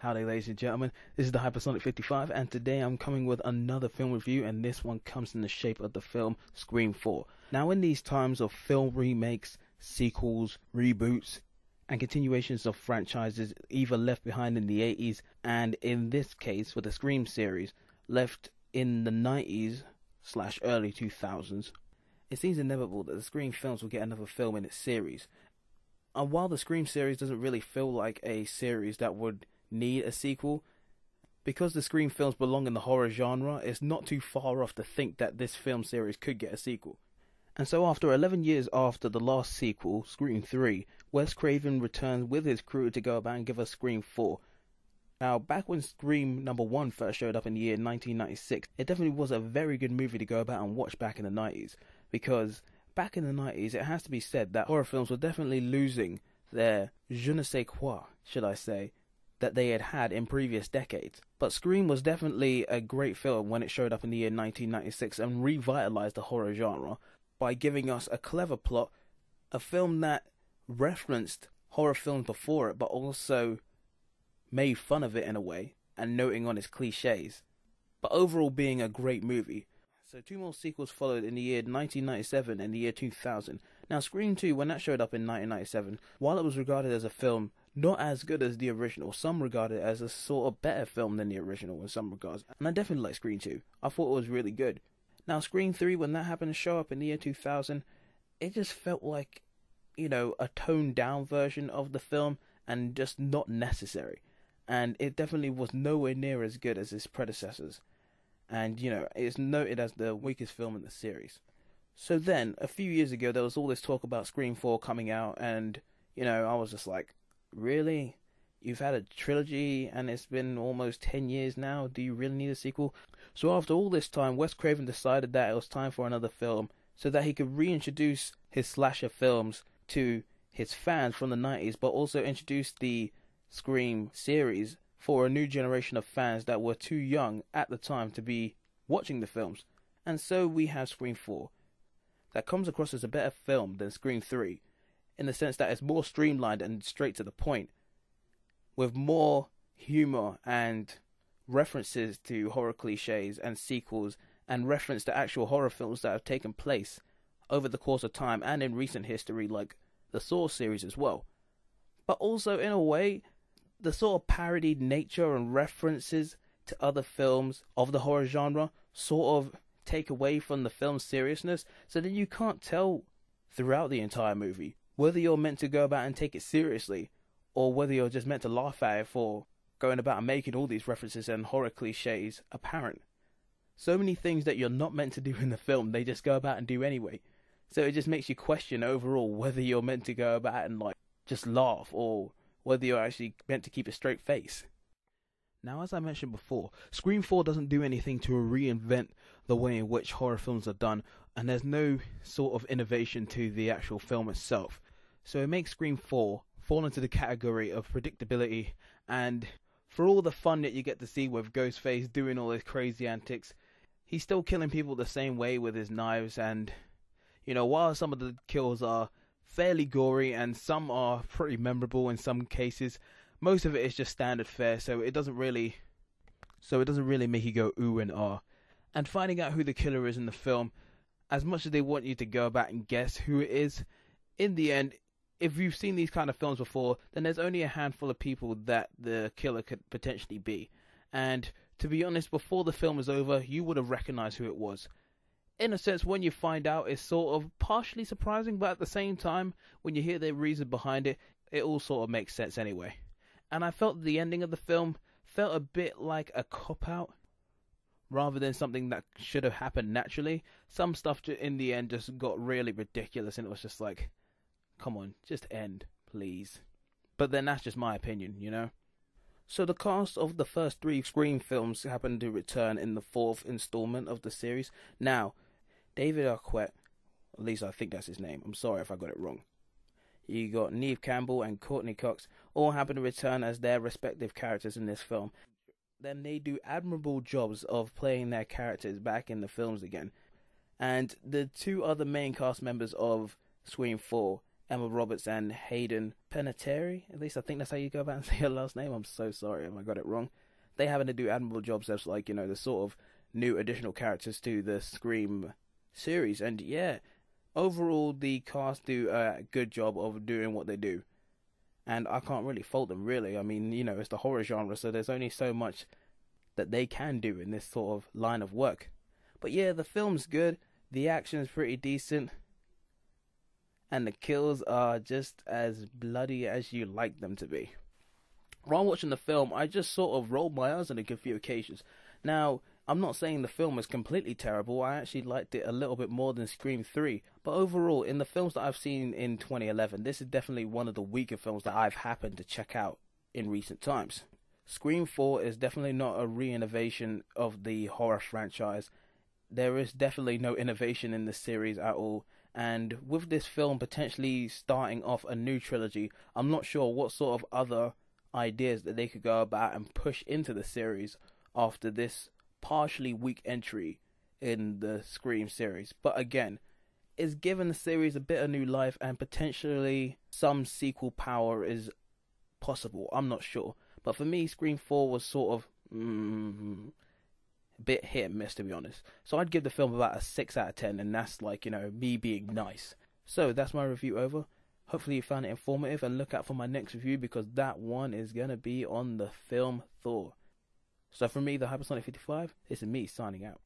Howdy ladies and gentlemen, this is the Hypersonic 55 and today I'm coming with another film review, and this one comes in the shape of the film Scream 4. Now in these times of film remakes, sequels, reboots and continuations of franchises either left behind in the 80s and in this case with the Scream series left in the 90s/early 2000s, it seems inevitable that the Scream films will get another film in its series. And while the Scream series doesn't really feel like a series that would need a sequel, because the Scream films belong in the horror genre, it's not too far off to think that this film series could get a sequel. And so after 11 years after the last sequel, Scream 3, Wes Craven returns with his crew to go about and give us Scream 4. Now, back when Scream number 1 first showed up in the year 1996, it definitely was a very good movie to go about and watch back in the 90s, because back in the 90s, it has to be said that horror films were definitely losing their je ne sais quoi, should I say, that they had in previous decades. But Scream was definitely a great film when it showed up in the year 1996 and revitalized the horror genre by giving us a clever plot, a film that referenced horror films before it but also made fun of it in a way and noting on its cliches, but overall being a great movie. So two more sequels followed in the year 1997 and the year 2000. Now Scream 2, when that showed up in 1997, while it was regarded as a film not as good as the original, some regard it as a sort of better film than the original in some regards. And I definitely like Scream 2. I thought it was really good. Now Scream 3, when that happened to show up in the year 2000, it just felt like, you know, a toned down version of the film and just not necessary. And it definitely was nowhere near as good as its predecessors. And, you know, it's noted as the weakest film in the series. So then, a few years ago, there was all this talk about Scream 4 coming out, and, you know, I was just like, really? You've had a trilogy, and it's been almost 10 years now? Do you really need a sequel? So after all this time, Wes Craven decided that it was time for another film, so that he could reintroduce his slasher films to his fans from the 90s, but also introduce the Scream series for a new generation of fans that were too young at the time to be watching the films. And so we have Scream 4, that comes across as a better film than Scream 3, in the sense that it's more streamlined and straight to the point, with more humor and references to horror cliches and sequels, and reference to actual horror films that have taken place over the course of time and in recent history, like the Saw series as well. But also, in a way, the sort of parodied nature and references to other films of the horror genre sort of take away from the film's seriousness, so then you can't tell throughout the entire movie whether you're meant to go about and take it seriously or whether you're just meant to laugh at it for going about and making all these references and horror cliches apparent. So many things that you're not meant to do in the film, they just go about and do anyway. So it just makes you question overall whether you're meant to go about and like just laugh or whether you're actually meant to keep a straight face. Now, as I mentioned before, Scream 4 doesn't do anything to reinvent the way in which horror films are done, and there's no sort of innovation to the actual film itself. So it makes Scream 4 fall into the category of predictability, and for all the fun that you get to see with Ghostface doing all his crazy antics, he's still killing people the same way with his knives, and, you know, while some of the kills are fairly gory and some are pretty memorable in some cases, most of it is just standard fare, so it doesn't really make you go ooh and ah. And finding out who the killer is in the film, as much as they want you to go about and guess who it is, in the end, if you've seen these kind of films before, then there's only a handful of people that the killer could potentially be. And to be honest, before the film is over, you would have recognized who it was. In a sense, when you find out, it's sort of partially surprising, but at the same time, when you hear the reason behind it, it all sort of makes sense anyway. And I felt the ending of the film felt a bit like a cop-out, rather than something that should have happened naturally. Some stuff in the end just got really ridiculous, and it was just like, come on, just end, please. But then that's just my opinion, you know? So the cast of the first 3 Scream films happened to return in the 4th installment of the series. Now, David Arquette, at least I think that's his name, I'm sorry if I got it wrong. You got Neve Campbell and Courtney Cox all happen to return as their respective characters in this film. Then they do admirable jobs of playing their characters back in the films again. And the 2 other main cast members of Scream 4, Emma Roberts and Hayden Panettiere. At least I think that's how you go about and say her last name. I'm so sorry if I got it wrong. They happen to do admirable jobs as, like, you know, the sort of new additional characters to the Scream series. And yeah, overall the cast do a good job of doing what they do. And I can't really fault them, really. I mean, you know, it's the horror genre, so there's only so much that they can do in this sort of line of work. But yeah, the film's good. The action's pretty decent. And the kills are just as bloody as you like them to be. While watching the film, I just sort of rolled my eyes on a few occasions. Now, I'm not saying the film is completely terrible. I actually liked it a little bit more than Scream 3. But overall, in the films that I've seen in 2011, this is definitely one of the weaker films that I've happened to check out in recent times. Scream 4 is definitely not a re-innovation of the horror franchise. There is definitely no innovation in the series at all. And with this film potentially starting off a new trilogy, I'm not sure what sort of other ideas that they could go about and push into the series after this partially weak entry in the Scream series. But again, it's given the series a bit of new life, and potentially some sequel power is possible. I'm not sure. But for me, Scream 4 was sort of a bit hit and miss, to be honest. So I'd give the film about a 6 out of 10, and that's, like, you know, me being nice. So that's my review over. Hopefully you found it informative, and look out for my next review, because that one is going to be on the film Thor. So from me, the Hypersonic 55, this is me signing out.